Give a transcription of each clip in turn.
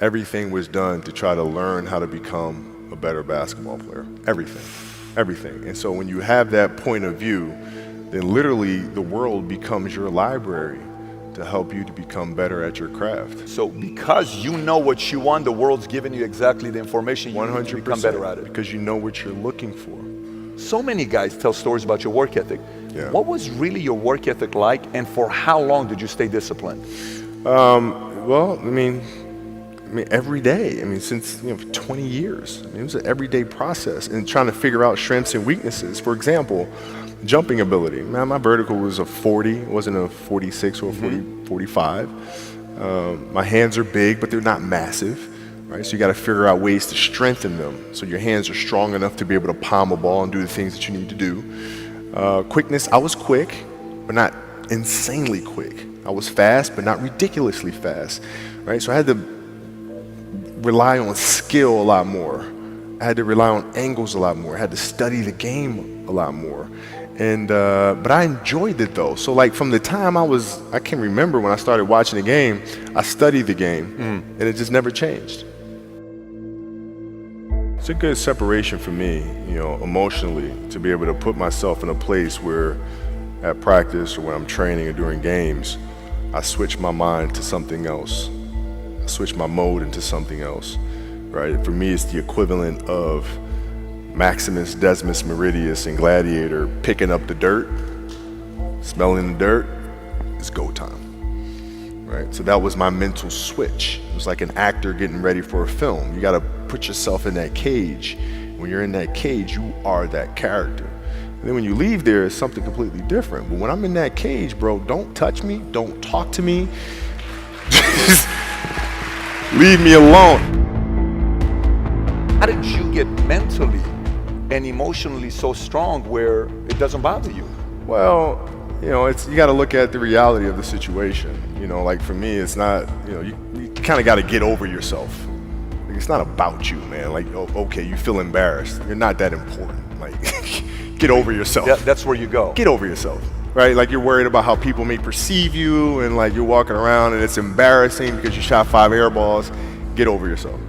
everything was done to try to learn how to become a better basketball player. Everything. And so when you have that point of view, then literally the world becomes your library to help you to become better at your craft. So because you know what you want, the world's giving you exactly the information you need to become better at it. Because you know what you're looking for. So many guys tell stories about your work ethic. Yeah. What was really your work ethic like, and for how long did you stay disciplined? Well, I mean, every day. I mean, since 20 years. I mean, it was an everyday process, and trying to figure out strengths and weaknesses. For example, jumping ability. Man, my vertical was a 40, it wasn't a 46 or a 45. My hands are big, but they're not massive. Right? So you got to figure out ways to strengthen them so your hands are strong enough to be able to palm a ball and do the things that you need to do. Quickness, I was quick, but not insanely quick. I was fast, but not ridiculously fast. Right? So I had to rely on skill a lot more. I had to rely on angles a lot more. I had to study the game a lot more. And but I enjoyed it though. So like from the time I can remember when I started watching the game, I studied the game and it just never changed. It's a good separation for me, emotionally, to be able to put myself in a place where at practice or when I'm training or during games, I switch my mind to something else. I switch my mode into something else, right? For me, it's the equivalent of Maximus, Decimus, Meridius, and Gladiator picking up the dirt, smelling the dirt. It's go time, right? So that was my mental switch. It was like an actor getting ready for a film. You got to put yourself in that cage. When you're in that cage, you are that character. And then when you leave there, it's something completely different. But when I'm in that cage, bro, don't touch me, don't talk to me. Just leave me alone. How did you get mentally and emotionally so strong where it doesn't bother you? Well, you got to look at the reality of the situation. Like for me, it's not, you kind of got to get over yourself. Like, it's not about you, man. Like, okay, you feel embarrassed. You're not that important. Like, get over yourself. That's where you go. Get over yourself, right? Like you're worried about how people may perceive you, and like you're walking around and it's embarrassing because you shot 5 air balls. Get over yourself,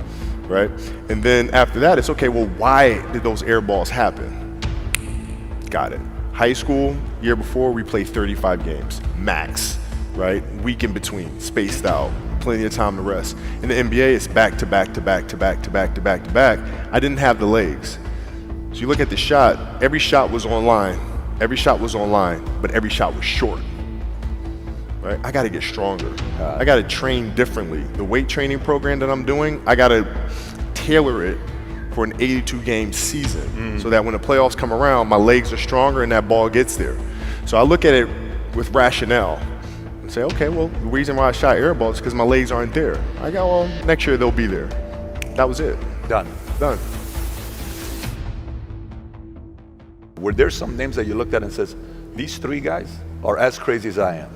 right? And then after that, it's okay, well, why did those air balls happen? Got it. High school, year before, we played 35 games, max, right? Week in between, spaced out, plenty of time to rest. In the NBA, it's back to back to back to back to back to back to back. I didn't have the legs. So you look at the shot, every shot was online, but every shot was short. Right? I got to get stronger. I got to train differently. The weight training program that I'm doing, I got to tailor it for an 82-game season so that when the playoffs come around, my legs are stronger and that ball gets there. So I look at it with rationale and say, okay, well, the reason why I shot air balls is because my legs aren't there. I go, well, next year they'll be there. That was it. Done. Were there some names that you looked at and says, these 3 guys are as crazy as I am?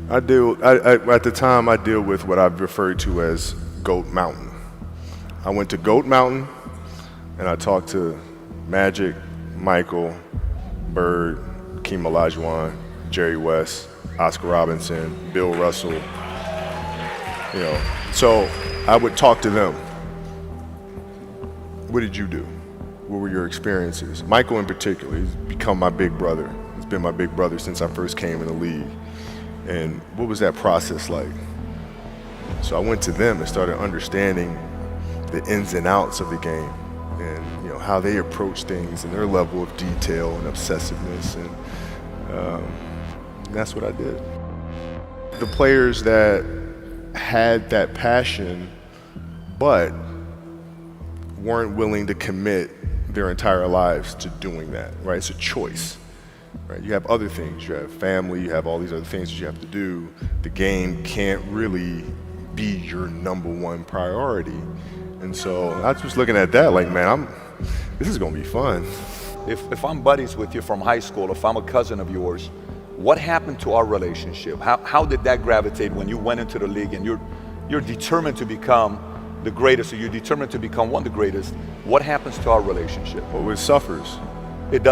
At the time, I deal with what I've referred to as Goat Mountain. I went to Goat Mountain and I talked to Magic, Michael, Bird, Hakeem Olajuwon, Jerry West, Oscar Robinson, Bill Russell. So I would talk to them. What did you do? What were your experiences? Michael in particular, he's become my big brother. He's been my big brother since I first came in the league. And what was that process like? So I went to them and started understanding the ins and outs of the game and how they approach things and their level of detail and obsessiveness, and that's what I did. The players that had that passion but weren't willing to commit their entire lives to doing that, right? It's a choice. Right? You have other things, you have family, you have all these other things that you have to do. The game can't really be your #1 priority. And so I was looking at that like, man, this is gonna be fun. If I'm buddies with you from high school, if I'm a cousin of yours, what happened to our relationship? How did that gravitate when you went into the league and you're determined to become the greatest, or you're determined to become one of the greatest? What happens to our relationship? Well, it suffers. It does